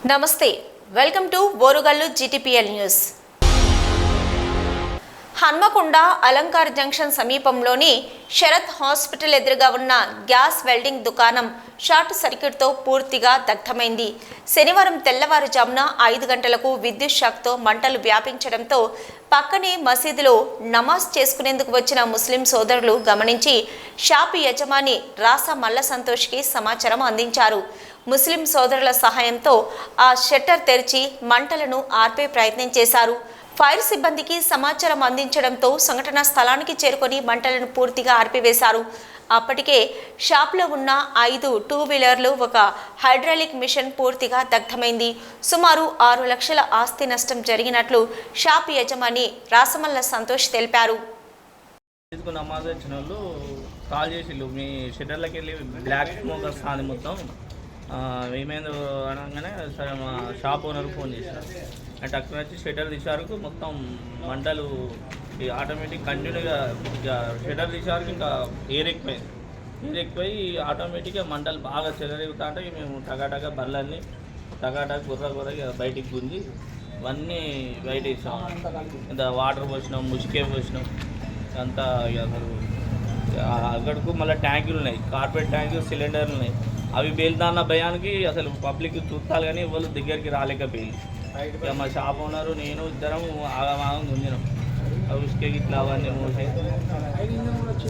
నమస్తే welcome to Orugallu GTPL news. Hanamkonda Alankar junction సమీపంలోని Sarath hospital ఎదురుగా ఉన్న గ్యాస్ వెల్డింగ్ దుకాణం షార్ట్ సర్క్యూట్తో పూర్తిగా దగ్ధమైంది. శనివారం తెల్లవారుజామున 5 గంటలకు విద్యుత్ షాక్తో మంటలు వ్యాపించడంతో పక్కనే మసీదులో నమాజ్ చేసుకునేందుకు వచ్చిన ముస్లిం సోదరులు గమనించి షాపు యజమాని రాసా మల్ల సంతోష్కి సమాచారం అందించారు. ముస్లిం సోదరుల సహాయంతో ఆ షట్టర్ తెరిచి మంటలను ఆర్పే ప్రయత్నం చేశారు. ఫైర్ సిబ్బందికి సమాచారం అందించడంతో సంఘటనా స్థలానికి చేరుకొని మంటలను పూర్తిగా ఆర్పివేశారు. అప్పటికే షాప్లో ఉన్న 5 2-వీలర్లు, ఒక హైడ్రాలిక్ మిషన్ పూర్తిగా దగ్ధమైంది. సుమారు 6 లక్షల ఆస్తి నష్టం జరిగినట్లు షాప్ యజమాని రాసమల్ల సంతోష్ తెలిపారు. నమాజ్ వచ్చిన వాళ్ళు కాల్ చేసిళ్ళు, మీ షెటర్లకి వెళ్ళి బ్లాక్ స్మోక్ వస్తుంది మొత్తం ఏమైందో అనగానే సరే మా షాప్ ఓనర్ ఫోన్ చేశారు. అంటే అక్కడ వచ్చి షెటర్ తీసేవరకు మొత్తం మంటలు ఆటోమేటిక్ కంటిన్యూగా షెటర్ తీసేవరకు ఇంకా ఎయిర్ ఎక్కువై ఆటోమేటిక్గా మంటలు బాగా చెలరేగుతా అంటే మేము టగాటగా బర్లన్నీ టగాటగా గుర్ర బయటికి గుంజి ఇవన్నీ బయట వేసాం. ఇంత వాటర్ పోసినాం, ముసుకే పోసినాం అంతా. అసలు అక్కడకు మళ్ళీ ట్యాంకులు ఉన్నాయి, కార్పెట్ ట్యాంకులు, సిలిండర్లు ఉన్నాయి. అవి పేలుతాన్న భయానికి అసలు పబ్లిక్ చూస్తాలు కానీ వాళ్ళు దగ్గరికి రాలేకపోయి ఇక మా షాప్ ఓనరు నేను ఇద్దరం ఆగమాగం గుంజినాం. ఉసుకే ఇట్లా అవన్నీ మూసి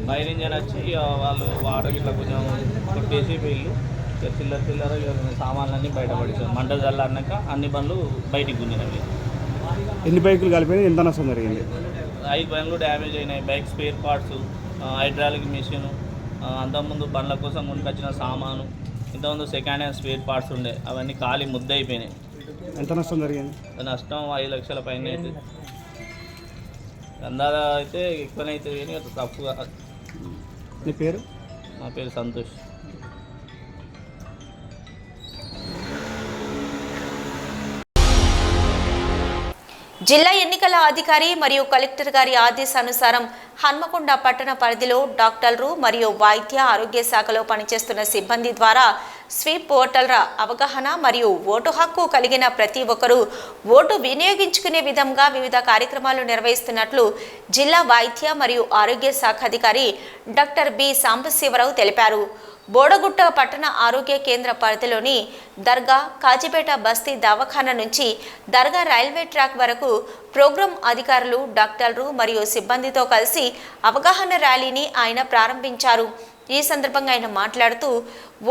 ఫైర్ ఇంజన్ వచ్చి వాళ్ళు వాటర్ ఇట్లా కొంచెం కొట్టేసి వీళ్ళు చిల్లర సామాన్లన్నీ బయటపడేసాం. మంట చల్లారినాక అన్ని బండ్లు బయటికి గుంజినవి. ఎన్ని బైకులు కలిపినాయి, ఎంత నష్టం జరిగింది? 5 బండ్లు డ్యామేజ్ అయినాయి. Bike spare parts, hydraulic machine, అంతకుముందు బండ్ల కోసం కొనుకొచ్చిన సామాను, ఇంతకుముందు సెకండ్ హ్యాండ్ స్పేర్ పార్ట్స్ ఉండే అవన్నీ ఖాళీ ముద్ద అయిపోయినాయి. ఎంత నష్టం జరిగింది? నష్టం 5 లక్షల పైన అయితే. అందాజ అయితే ఎక్కువనైతే కానీ తక్కువ. నీ పేరు? నా పేరు సంతోష్. జిల్లా ఎన్నికల అధికారి మరియు కలెక్టర్ గారి ఆదేశానుసారం హన్మకొండ పట్టణ పరిధిలో డాక్టర్లు మరియు వైద్య ఆరోగ్య శాఖలో పనిచేస్తున్న సిబ్బంది ద్వారా స్వీప్ ఓటర్ల అవగాహన మరియు ఓటు హక్కు కలిగిన ప్రతి ఒక్కరూ ఓటు వినియోగించుకునే విధంగా వివిధ కార్యక్రమాలు నిర్వహిస్తున్నట్లు జిల్లా వైద్య మరియు ఆరోగ్య శాఖ అధికారి డాక్టర్ బి సాంబశివరావు తెలిపారు. బోడగుట్ట పట్టణ ఆరోగ్య కేంద్ర పరిధిలోని దర్గా, కాజీపేట బస్తీ దవాఖానా నుంచి దర్గా రైల్వే ట్రాక్ వరకు ప్రోగ్రాం అధికారులు, డాక్టర్లు మరియు సిబ్బందితో కలిసి అవగాహన ర్యాలీని ఆయన ప్రారంభించారు. ఈ సందర్భంగా ఆయన మాట్లాడుతూ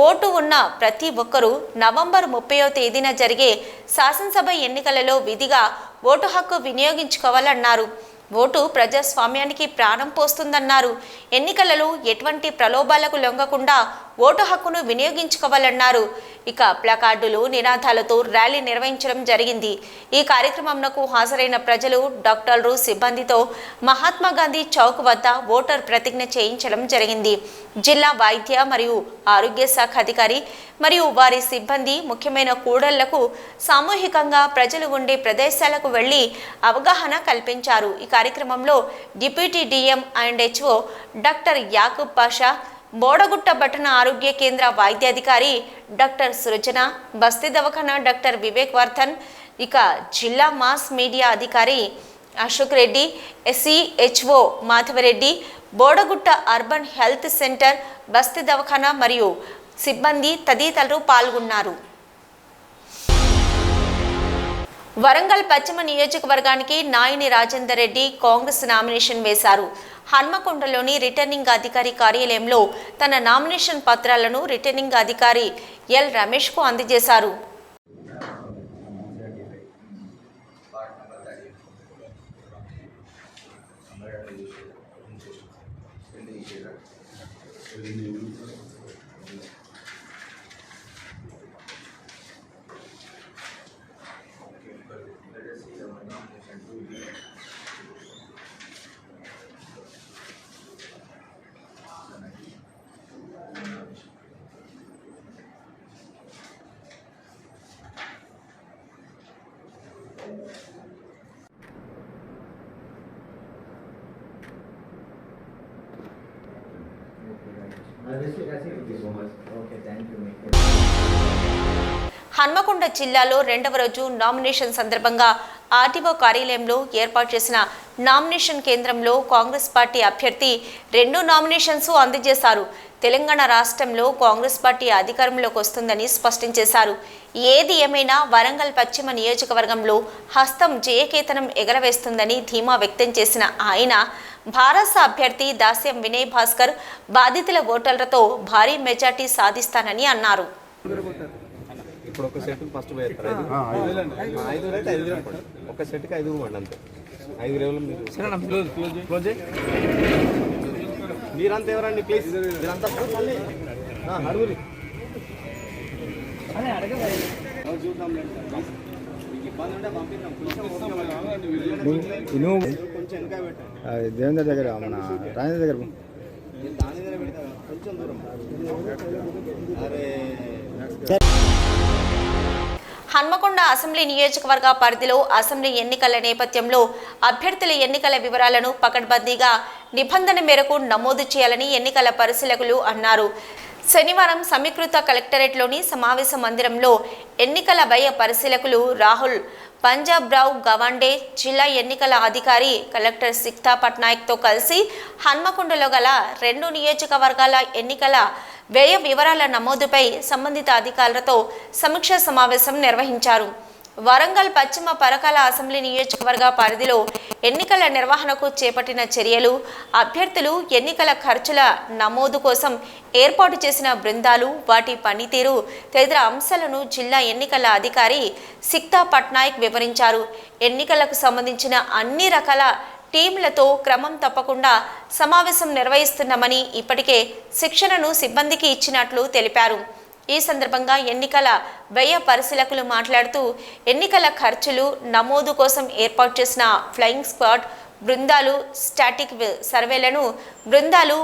ఓటు ఉన్న ప్రతి ఒక్కరూ నవంబర్ 30వ తేదీన జరిగే శాసనసభ ఎన్నికలలో విధిగా ఓటు హక్కు వినియోగించుకోవాలన్నారు. ఓటు ప్రజాస్వామ్యానికి ప్రాణం పోస్తుందన్నారు. ఎన్నికలలో ఎటువంటి ప్రలోభాలకు లొంగకుండా ఓటు హక్కును వినియోగించుకోవాలన్నారు. ఇక ప్లకార్డులు, నినాదాలతో ర్యాలీ నిర్వహించడం జరిగింది. ఈ కార్యక్రమంకు హాజరైన ప్రజలు, డాక్టర్లు, సిబ్బందితో మహాత్మా గాంధీ చౌక్ వద్ద ఓటర్ ప్రతిజ్ఞ చేయించడం జరిగింది. జిల్లా వైద్య మరియు ఆరోగ్య శాఖ అధికారి మరియు వారి సిబ్బంది ముఖ్యమైన కూడళ్లకు సామూహికంగా ప్రజలు ఉండే ప్రదేశాలకు వెళ్లి అవగాహన కల్పించారు. ఈ కార్యక్రమంలో deputy DM and HO doctor Yakub Pasha, Bodagutta పట్టణ ఆరోగ్య కేంద్ర వైద్యాధికారి డాక్టర్ సృజన, బస్తీ దవాఖానా డాక్టర్ వివేక్ వర్ధన్, ఇక జిల్లా మాస్ మీడియా అధికారి Ashok Reddy, SCHO Madhavareddy, Bodagutta urban health centre, Basti Dawakhana మరియు సిబ్బంది తదితరులు పాల్గొన్నారు. వరంగల్ పశ్చిమ నియోజకవర్గానికి నాయని రాజేందర్ రెడ్డి కాంగ్రెస్ నామినేషన్ వేశారు. హన్మకొండలోని రిటర్నింగ్ అధికారి కార్యాలయంలో తన నామినేషన్ పత్రాలను రిటర్నింగ్ అధికారి ఎల్ రమేష్కు అందజేశారు. హన్మకొండ జిల్లాలో రెండవ రోజు నామినేషన్ సందర్భంగా ఆర్టీఓ కార్యాలయంలో ఏర్పాటు చేసిన నామినేషన్ కేంద్రంలో కాంగ్రెస్ పార్టీ అభ్యర్థి 2 నామినేషన్స్ అందజేశారు. తెలంగాణ రాష్ట్రంలో కాంగ్రెస్ పార్టీ అధికారంలోకి వస్తుందని స్పష్టం చేశారు. ఏది ఏమైనా వరంగల్ పశ్చిమ నియోజకవర్గంలో హస్తం జయకేతనం ఎగరవేస్తుందని ధీమా వ్యక్తం చేసిన ఆయన భారస అభ్యర్థి దాస్యం వినయ్ భాస్కర్ బాధితుల ఓటర్లతో భారీ మెజార్టీ సాధిస్తానని అన్నారు. ఇప్పుడు ఒక సెట్ ఫస్ట్ పోయేస్తారు 5,000 అయితే 5,000 అనుకోండి. ఒక సెట్కి 5 ఇవ్వండి అంతే. 5,000 మీరు మీరంతా ఎవరండి ప్లీజ్ మీరంతా అడుగురి దేవేంద్ర దగ్గర మన రాజేంద్ర దగ్గర దాని దగ్గర పెడతా కొంచెం దూరం. అరే హన్మకొండ అసెంబ్లీ నియోజకవర్గ పరిధిలో అసెంబ్లీ ఎన్నికల నేపథ్యంలో అభ్యర్థుల ఎన్నికల వివరాలను పకడ్బందీగా నిబంధన మేరకు నమోదు చేయాలని ఎన్నికల పరిశీలకులు అన్నారు. శనివారం సమీకృత కలెక్టరేట్లోని సమావేశ మందిరంలో ఎన్నికల వ్యయ పరిశీలకులు రాహుల్ పంజాబ్రావు గవాండే, జిల్లా ఎన్నికల అధికారి కలెక్టర్ సిక్తా పట్నాయక్తో కలిసి హన్మకొండలో గల 2 నియోజకవర్గాల ఎన్నికల వ్యయ వివరాల నమోదుపై సంబంధిత అధికారులతో సమీక్షా సమావేశం నిర్వహించారు. వరంగల్ పశ్చిమ పరకాల అసెంబ్లీ నియోజకవర్గ పరిధిలో ఎన్నికల నిర్వహణకు చేపట్టిన చర్యలు, అభ్యర్థులు ఎన్నికల ఖర్చుల నమోదు కోసం ఏర్పాటు చేసిన బృందాలు, వాటి పనితీరు తదితర అంశాలను జిల్లా ఎన్నికల అధికారి సిక్తా పట్నాయక్ వివరించారు. ఎన్నికలకు సంబంధించిన అన్ని రకాల టీంలతో క్రమం తప్పకుండా సమావేశం నిర్వహిస్తున్నామని, ఇప్పటికే శిక్షణను సిబ్బందికి ఇచ్చినట్లు తెలిపారు. ఈ సందర్భంగా ఎన్నికల వ్యయ పరిశీలకులు మాట్లాడుతూ ఎన్నికల ఖర్చులు నమోదు కోసం ఏర్పాటు చేసిన ఫ్లయింగ్ స్క్వాడ్ బృందాలు, స్టాటిక్ సర్వేలను బృందాలు,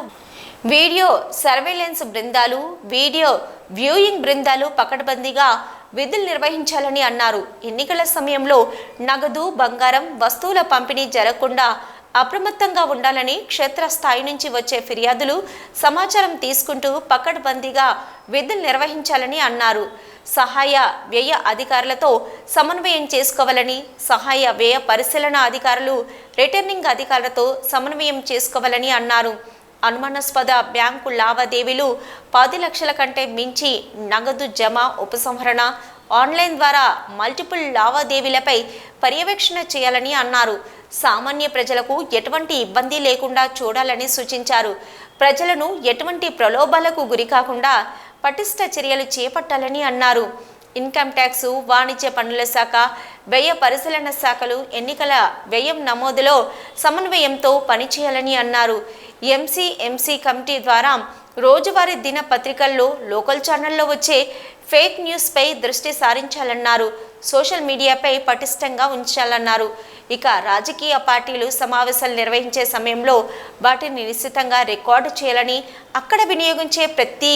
వీడియో సర్వేలెన్స్ బృందాలు, వీడియో వ్యూయింగ్ బృందాలు పకడ్బందీగా విధులు నిర్వహించాలని అన్నారు. ఎన్నికల సమయంలో నగదు, బంగారం, వస్తువుల పంపిణీ జరగకుండా అప్రమత్తంగా ఉండాలని, క్షేత్రస్థాయి నుంచి వచ్చే ఫిర్యాదులు సమాచారం తీసుకుంటూ పకడ్బందీగా విధులు నిర్వహించాలని అన్నారు. సహాయ వ్యయ అధికారులతో సమన్వయం చేసుకోవాలని, సహాయ వ్యయ పరిశీలన అధికారులు రిటర్నింగ్ అధికారులతో సమన్వయం చేసుకోవాలని అన్నారు. అనుమానాస్పద బ్యాంకు లావాదేవీలు, 10 లక్షల కంటే మించి నగదు జమ, ఉపసంహరణ, ఆన్లైన్ ద్వారా మల్టిపుల్ లావాదేవీలపై పర్యవేక్షణ చేయాలని అన్నారు. సామాన్య ప్రజలకు ఎటువంటి ఇబ్బంది లేకుండా చూడాలని సూచించారు. ప్రజలను ఎటువంటి ప్రలోభాలకు గురికాకుండా పటిష్ట చర్యలు చేపట్టాలని అన్నారు. ఇన్కమ్ ట్యాక్స్, వాణిజ్య పన్నుల శాఖ, వ్యయ పరిశీలన శాఖలు ఎన్నికల వ్యయం నమోదులో సమన్వయంతో పనిచేయాలని అన్నారు. ఎంసీ కమిటీ ద్వారా రోజువారీ దినపత్రికల్లో, లోకల్ ఛానల్లో వచ్చే ఫేక్ న్యూస్పై దృష్టి సారించాలన్నారు. సోషల్ మీడియాపై పటిష్టంగా ఉంచాలన్నారు. ఇక రాజకీయ పార్టీలు సమావేశాలు నిర్వహించే సమయంలో వాటిని నిశ్చితంగా రికార్డు చేయాలని, అక్కడ వినియోగించే ప్రతి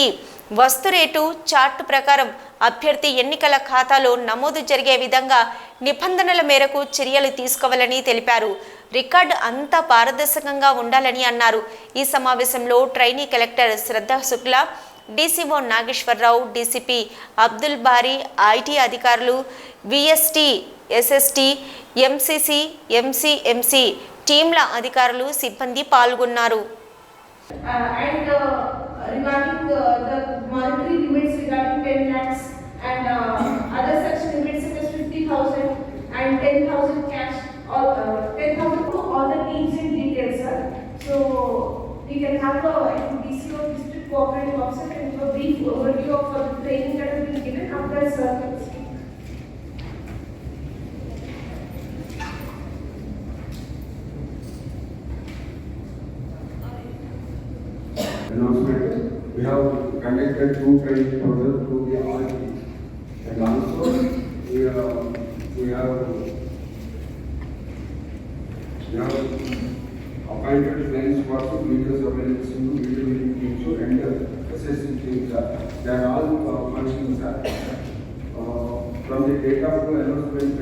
వస్తు రేటు చార్టు ప్రకారం అభ్యర్థి ఎన్నికల ఖాతాలో నమోదు జరిగే విధంగా నిబంధనల మేరకు చర్యలు తీసుకోవాలని తెలిపారు. రికార్డు అంతా పారదర్శకంగా ఉండాలని అన్నారు. ఈ సమావేశంలో ట్రైనీ కలెక్టర్ శ్రద్ధా శుక్లా, డీసీఓ నాగేశ్వరరావు, డీసీపీ అబ్దుల్ బారీ, ఐటీ అధికారులు, విఎస్టీ, ఎస్ఎస్టీ, ఎంసీసీ, ఎంసీఎంసీ టీంల అధికారులు, సిబ్బంది పాల్గొన్నారు. Regarding the monetary limits regarding 10 lakhs and other such limits such as 50,000 and 10,000 cash, all 10,000 to all the needs and details, sir. So we can have a DCO, district cooperative officer, and give a brief overview of the training that has been given after service. Announcement. We have conducted 2 training programs through the RT, and also we have appointed flying squads of video surveillance team, video viewing teams, and assessing teams. They are all functioning from the date of the announcement.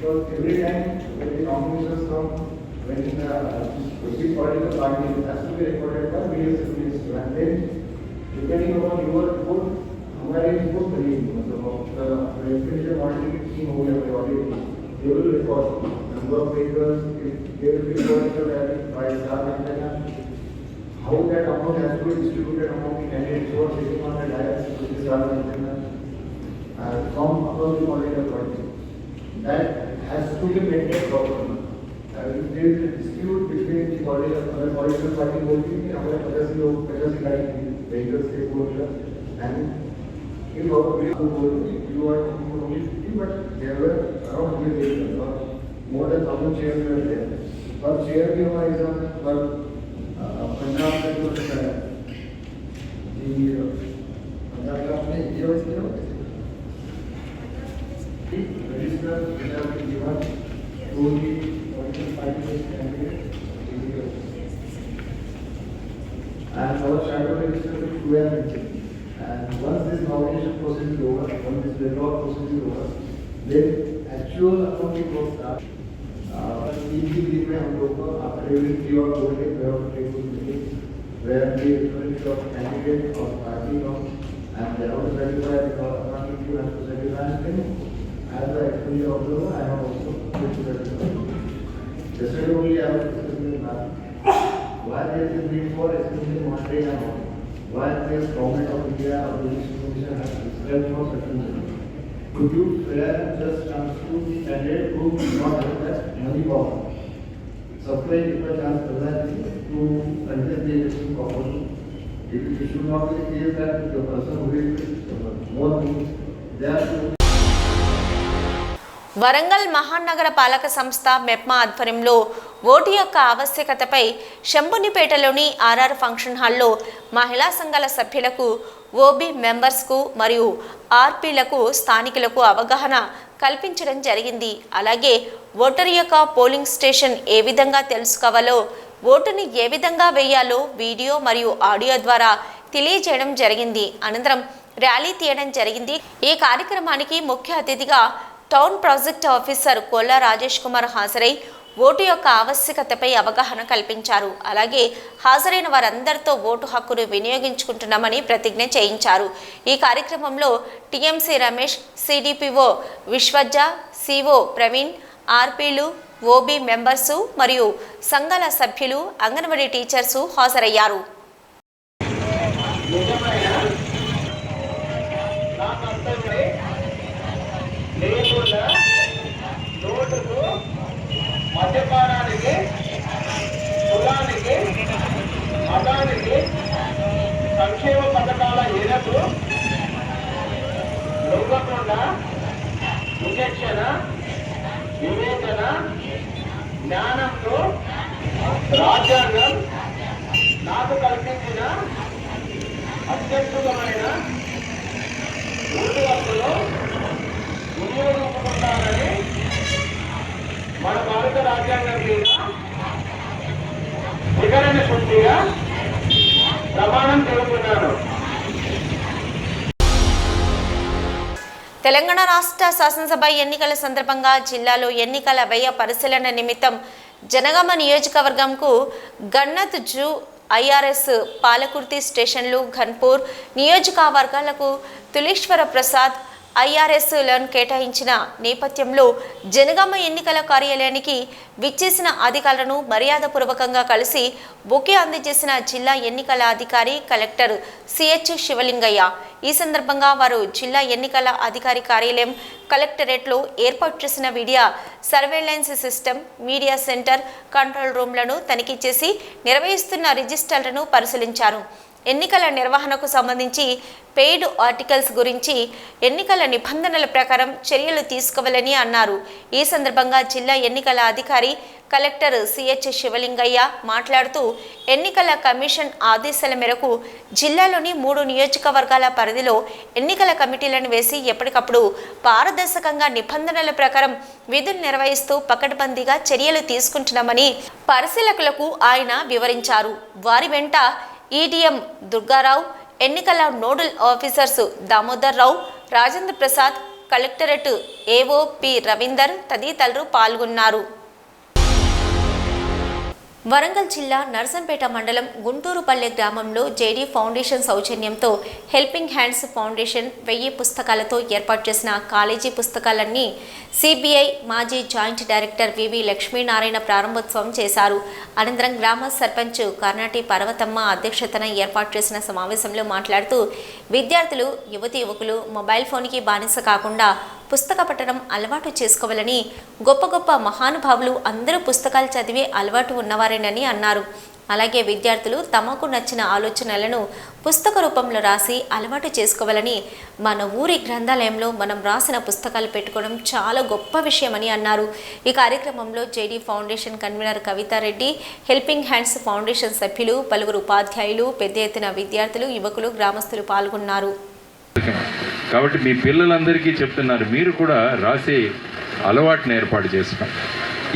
So every time when the nominations come, when the political party has to be recorded by video surveillance, and then depending upon your report, हमारे report बनेगी मतलब residential auditing team हो गया हमारे audit team, they will record number of vehicles, they will record by staff and how that amount has to be distributed among the candidates who are sitting on the dais, which is staff and from across the political party. That has to be maintained properly. If there is a dispute between the political party होती है हमारे 50 लोग 50 गाड़ी vehicles के बोलते and in our way you are only 50 but there were around 100 vehicles or more than 1000 chairs were there. पर chair भी हमारे हिसाब से पर पंजाब में जो है पंजाब का अपने ये वैसे register without given to the political parties and our shadow register will clear and once this nomination process is over, once this withdrawal process is over, then actual accounting will start. Easy में हम लोग को after every 3 or 4 days we have to take a meeting where the different of candidate or party comes and they have to certify the accounting team has to certify and as the expenditure observer, I have also put to that. Yesterday only I was discussing that why there is a need for expenditure monitoring and all. Why this government of India or the institution has prescribed for certain things. Could you fair and just transfer the candidate who do not have that money power? Supply if a chance to contest the election properly. It should not be the case that the person who is more money, they are to Warangal మహానగర పాలక సంస్థ మెప్మా ఆధ్వర్యంలో vote యొక్క ఆవశ్యకతపై శంభునిపేటలోని RR function హాల్లో మహిళా సంఘాల సభ్యులకు, OB మెంబర్స్కు మరియు ఆర్పీలకు స్థానికులకు అవగాహన కల్పించడం జరిగింది. అలాగే ఓటరు యొక్క పోలింగ్ స్టేషన్ ఏ విధంగా తెలుసుకోవాలో, ఓటుని ఏ విధంగా వేయాలో వీడియో మరియు ఆడియో ద్వారా తెలియజేయడం జరిగింది. అనంతరం ర్యాలీ తీయడం జరిగింది. ఈ కార్యక్రమానికి ముఖ్య అతిథిగా town project officer Kolla Rajesh Kumar హాజరై ఓటు యొక్క ఆవశ్యకతపై అవగాహన కల్పించారు. అలాగే హాజరైన వారందరితో ఓటు హక్కును వినియోగించుకుంటున్నామని ప్రతిజ్ఞ చేయించారు. ఈ కార్యక్రమంలో TMC Ramesh, CDPO Vishwajja, CO Praveen, ఆర్పీలు, ఓబీ మెంబర్సు మరియు సంఘాల సభ్యులు, అంగన్వాడీ టీచర్సు హాజరయ్యారు. మద్యపానానికి, కులానికి, మతానికి, సంక్షేమ పథకాల ఏదకు లొంగకుండా విచక్షణ, వివేచన, జ్ఞానంతో రాజ్యాంగం నాకు కల్పించిన అత్యద్భుతమైన ఓటు హక్కును వినియోగించుకుంటానని మన భారత రాజ్యాంగం మీద వివరణ శుద్ధిగా ప్రమాణం చేస్తున్నాను. తెలంగాణ రాష్ట్ర శాసనసభ ఎన్నికల సందర్భంగా జిల్లాలో ఎన్నికల వ్యయ పరిశీలన నిమిత్తం జనగామ నియోజకవర్గంకు గన్నత్ జూ, ఐఆర్ఎస్ పాలకుర్తి స్టేషన్లు, ఘన్పూర్ నియోజకవర్గాలకు తులీశ్వర ప్రసాద్ ఐఆర్ఎస్లను కేటాయించిన నేపథ్యంలో జనగామ ఎన్నికల కార్యాలయానికి విచ్చేసిన అధికారులను మర్యాదపూర్వకంగా కలిసి బొకే అందజేసిన జిల్లా ఎన్నికల అధికారి కలెక్టర్ సిహెచ్ శివలింగయ్య. ఈ సందర్భంగా వారు జిల్లా ఎన్నికల అధికారి కార్యాలయం, కలెక్టరేట్లో ఏర్పాటు చేసిన video surveillance system, media centre, control రూమ్లను తనిఖీ చేసి నిర్వహిస్తున్న రిజిస్టర్లను పరిశీలించారు. ఎన్నికల నిర్వహణకు సంబంధించి పెయిడ్ ఆర్టికల్స్ గురించి ఎన్నికల నిబంధనల ప్రకారం చర్యలు తీసుకోవాలని అన్నారు. ఈ సందర్భంగా జిల్లా ఎన్నికల అధికారి కలెక్టర్ సిహెచ్ శివలింగయ్య మాట్లాడుతూ ఎన్నికల కమిషన్ ఆదేశాల మేరకు జిల్లాలోని 3 నియోజకవర్గాల పరిధిలో ఎన్నికల కమిటీలను వేసి ఎప్పటికప్పుడు పారదర్శకంగా నిబంధనల ప్రకారం విధులు నిర్వహిస్తూ పకడ్బందీగా చర్యలు తీసుకుంటున్నామని పరిశీలకులకు ఆయన వివరించారు. వారి వెంట ఈడీఎం దుర్గారావు, ఎన్నికల nodal officers Damodar Rao, Rajendra Prasad, collectorate AO P Ravinder తదితరులు పాల్గొన్నారు. వరంగల్ జిల్లా నర్సంపేట మండలం గుంటూరుపల్లె గ్రామంలో జేడీ ఫౌండేషన్ సౌజన్యంతో హెల్పింగ్ హ్యాండ్స్ ఫౌండేషన్ 1000 పుస్తకాలతో ఏర్పాటు చేసిన కాలేజీ పుస్తకాలన్నీ సిబిఐ మాజీ జాయింట్ డైరెక్టర్ వివి లక్ష్మీనారాయణ ప్రారంభోత్సవం చేశారు. అనంతరం గ్రామ సర్పంచ్ కర్నాటి పర్వతమ్మ అధ్యక్షతన ఏర్పాటు చేసిన సమావేశంలో మాట్లాడుతూ విద్యార్థులు యువకులు మొబైల్ ఫోన్కి బానిస కాకుండా పుస్తక పఠనం అలవాటు చేసుకోవాలని, గొప్ప గొప్ప మహానుభావులు అందరూ పుస్తకాలు చదివే అలవాటు ఉన్నవారేనని అన్నారు. అలాగే విద్యార్థులు తమకు నచ్చిన ఆలోచనలను పుస్తక రూపంలో రాసి అలవాటు చేసుకోవాలని, మన ఊరి గ్రంథాలయంలో మనం రాసిన పుస్తకాలు పెట్టుకోవడం చాలా గొప్ప విషయమని అన్నారు. ఈ కార్యక్రమంలో JD foundation convener Kavitha Reddy, helping hands foundation సభ్యులు, పలువురు ఉపాధ్యాయులు, పెద్ద ఎత్తున విద్యార్థులు, యువకులు, గ్రామస్తులు పాల్గొన్నారు. కాబట్టి మీ పిల్లలందరికీ చెప్తున్నారు, మీరు కూడా రాసే అలవాటును ఏర్పాటు చేసుకోండి.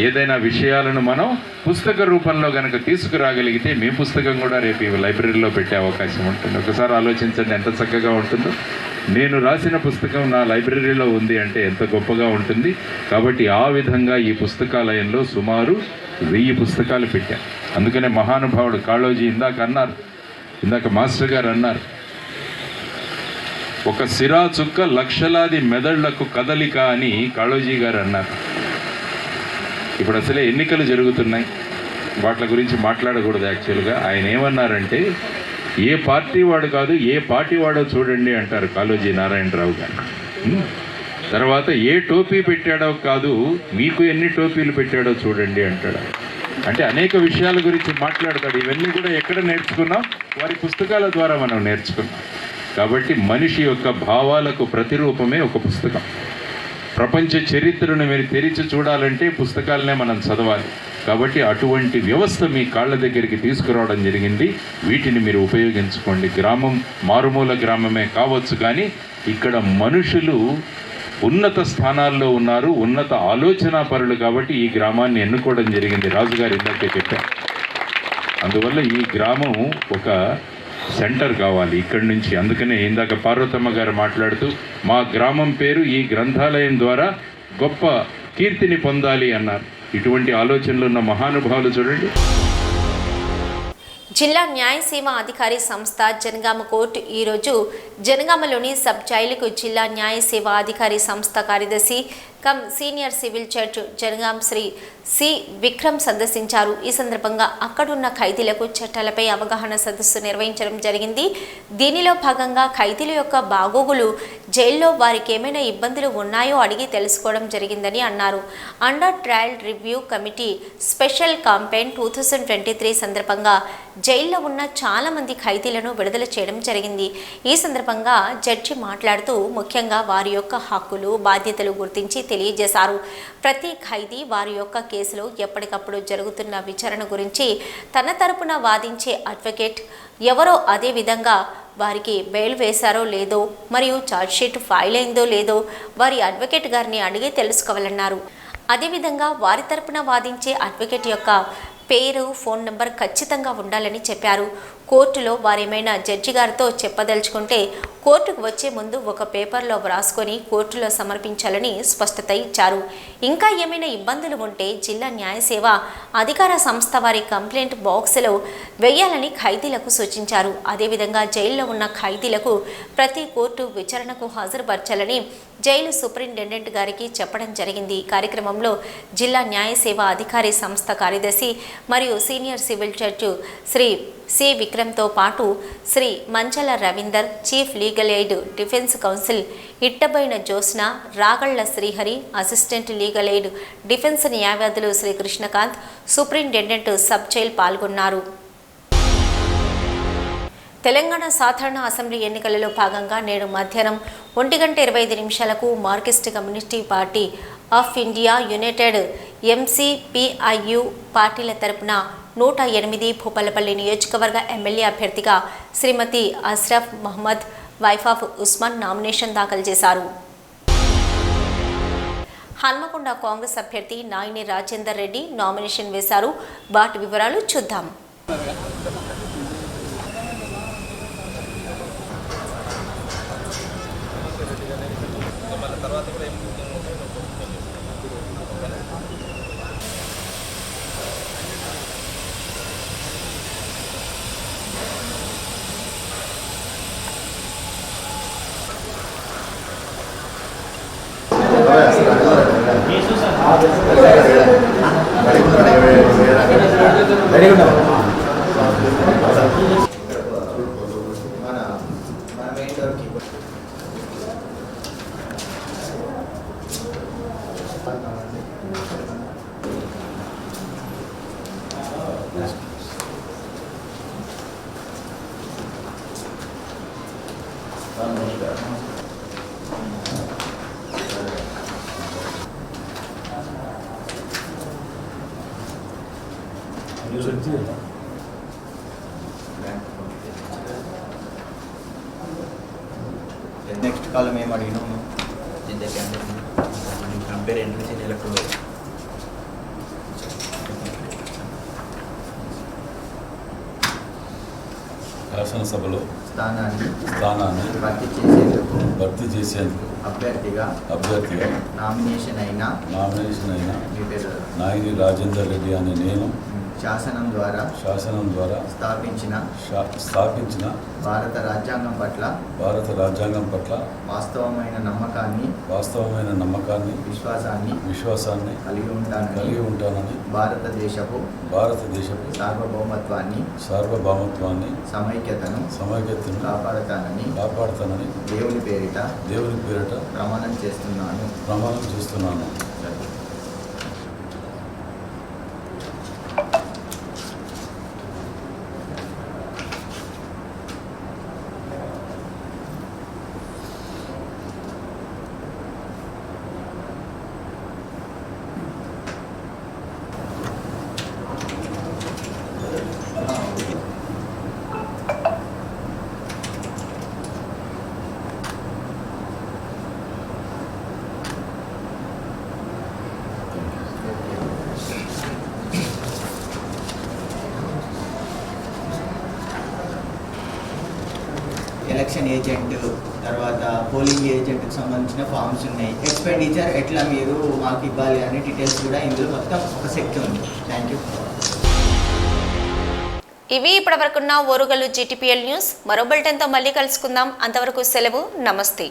ఏదైనా విషయాలను మనం పుస్తక రూపంలో కనుక తీసుకురాగలిగితే మీ పుస్తకం కూడా రేపు లైబ్రరీలో పెట్టే అవకాశం ఉంటుంది. ఒకసారి ఆలోచించండి ఎంత చక్కగా ఉంటుందో. నేను రాసిన పుస్తకం నా లైబ్రరీలో ఉంది అంటే ఎంత గొప్పగా ఉంటుంది. కాబట్టి ఆ విధంగా ఈ పుస్తకాలయంలో సుమారు 1000 పుస్తకాలు పెట్టాను. అందుకనే మహానుభావుడు కాళోజీ ఇందాక మాస్టర్ గారు అన్నారు, ఒక సిరా చుక్క లక్షలాది మెదళ్లకు కదలిక అని కాళోజీ గారు అన్నారు. ఇప్పుడు అసలే ఎన్నికలు జరుగుతున్నాయి, వాటి గురించి మాట్లాడకూడదు. యాక్చువల్గా ఆయన ఏమన్నారంటే, ఏ పార్టీ వాడు కాదు ఏ పార్టీ వాడో చూడండి అంటారు కాళోజీ నారాయణరావు గారు. తర్వాత ఏ టోపీ పెట్టాడో కాదు మీకు ఎన్ని టోపీలు పెట్టాడో చూడండి అంటాడు. అంటే అనేక విషయాల గురించి మాట్లాడతాడు. ఇవన్నీ కూడా ఎక్కడ నేర్చుకున్నాం? వారి పుస్తకాల ద్వారా మనం నేర్చుకున్నాం. కాబట్టి మనిషి యొక్క భావాలకు ప్రతిరూపమే ఒక పుస్తకం. ప్రపంచ చరిత్రను మీరు తెరిచి చూడాలంటే పుస్తకాలనే మనం చదవాలి. కాబట్టి అటువంటి వ్యవస్థ మీ కాళ్ళ దగ్గరికి తీసుకురావడం జరిగింది. వీటిని మీరు ఉపయోగించుకోండి. గ్రామం మారుమూల గ్రామమే కావచ్చు, కానీ ఇక్కడ మనుషులు ఉన్నత స్థానాల్లో ఉన్నారు, ఉన్నత ఆలోచనా పరులు. కాబట్టి ఈ గ్రామాన్ని ఎన్నుకోవడం జరిగింది. రాజుగారు ఇందాకే చెప్పారు. అందువల్ల ఈ గ్రామం ఒక సెంటర్ కావాలి ఇక్కడి నుంచి. అందుకనే ఇందాక పార్వతమ్మ గారు మాట్లాడుతూ మా గ్రామం పేరు ఈ గ్రంథాలయం ద్వారా గొప్ప కీర్తిని పొందాలి అన్నారు. ఇటువంటి ఆలోచనలు ఉన్న మహానుభావులు చూడండి. జిల్లా న్యాయసీమ అధికారి సంస్థ జనగామ కోర్టు ఈరోజు జనగామలోని సబ్ జైలుకు జిల్లా న్యాయసేవ అధికారి సంస్థ కార్యదర్శి cum senior civil judge Jangaon Shri C Vikram సందర్శించారు. ఈ సందర్భంగా అక్కడున్న ఖైదీలకు చట్టాలపై అవగాహన సదస్సు నిర్వహించడం జరిగింది. దీనిలో భాగంగా ఖైదీల యొక్క బాగోగులు, జైల్లో వారికి ఏమైనా ఇబ్బందులు ఉన్నాయో అడిగి తెలుసుకోవడం జరిగిందని అన్నారు. Under trial review committee special campaign 2023 సందర్భంగా జైల్లో ఉన్న చాలా మంది ఖైదీలను విడుదల చేయడం జరిగింది. ఈ సందర్భంగా జడ్జి మాట్లాడుతూ ముఖ్యంగా వారి యొక్క హక్కులు, బాధ్యతలు గుర్తించి తెలియజేశారు. ప్రతి ఖైదీ వారి యొక్క కేసులో ఎప్పటికప్పుడు జరుగుతున్న విచారణ గురించి తన తరపున వాదించే అడ్వకేట్ ఎవరో, అదే విధంగా వారికి బెయిల్ వేశారో లేదో, మరియు ఛార్జ్షీట్ ఫైల్ అయిందో లేదో వారి అడ్వకేట్ గారిని అడిగి తెలుసుకోవాలన్నారు. అదేవిధంగా వారి తరపున వాదించే అడ్వకేట్ యొక్క పేరు, ఫోన్ నంబర్ ఖచ్చితంగా ఉండాలని చెప్పారు. కోర్టులో వారేమైనా జడ్జి గారితో చెప్పదలుచుకుంటే కోర్టుకు వచ్చే ముందు ఒక పేపర్లో వ్రాసుకొని కోర్టులో సమర్పించాలని స్పష్టత ఇచ్చారు. ఇంకా ఏమైనా ఇబ్బందులు ఉంటే జిల్లా న్యాయసేవ అధికార సంస్థ వారి కంప్లైంట్ బాక్స్లో వేయాలని ఖైదీలకు సూచించారు. అదేవిధంగా జైల్లో ఉన్న ఖైదీలకు ప్రతి కోర్టు విచారణకు హాజరుపరచాలని జైలు సూపరింటెండెంట్ గారికి చెప్పడం జరిగింది. కార్యక్రమంలో జిల్లా న్యాయసేవ అధికారి సంస్థ కార్యదర్శి మరియు senior civil judge Shri C విక్రమ్తో పాటు Shri Manchala Ravinder, chief legal aid defence counsel Ittaboina Jyotsna, Ragalla Srihari, assistant legal aid defence న్యాయవాదులు Shri Krishnakant, superintendent sub jail పాల్గొన్నారు. తెలంగాణ సాధారణ అసెంబ్లీ ఎన్నికలలో భాగంగా నేడు మధ్యాహ్నం 1:25 Marxist Communist party of India, united MCPIU పార్టీల తరపున 108 భూపాలపల్లి నియోజకవర్గ ఎమ్మెల్యే అభ్యర్థిగా Shrimati Ashraf Mohammed, wife of Usman nomination దాఖలు చేశారు. హన్మకొండ కాంగ్రెస్ అభ్యర్థి నాయిని రాజేందర్ రెడ్డి నామినేషన్ వేశారు. వాటి వివరాలు చూద్దాం. నెక్స్ట్ కాలం ఏం అడిగినాము కంపేర్ ఎన్నికలు ఎలక్ట్రల్ శాసనసభలో స్థానాన్ని భర్తీ చేసేందుకు అభ్యర్థిగా నామినేషన్ అయిన నాగిరి రాజేందర్ రెడ్డి అనే నేను శాసనం ద్వారా స్థాపించిన భారత రాజ్యాంగం పట్ల వాస్తవమైన నమ్మకాన్ని విశ్వాసాన్ని కలిగి ఉంటానని భారతదేశపు సార్వభౌమత్వాన్ని సమైక్యతను కాపాడతానని దేవుని పేరిట ప్రమాణం చేస్తున్నాను. ఎలక్షన్ ఏజెంట్ తర్వాత పోలింగ్ ఏజెంట్కి సంబంధించిన ఫామ్స్ ఉన్నాయి. ఎక్స్పెండిచర్ ఎట్లా మీరు మాకు ఇవ్వాలి అనే డీటెయిల్స్ కూడా ఇందులో మొత్తం ఒక సెక్షన్ ఉంది. Thank you. ఇవి ఇప్పటివరకున్న ఓరుగల్లు GTPL న్యూస్. మరో బులెటిన్తో మళ్ళీ కలుసుకుందాం. అంతవరకు సెలవు. నమస్తే.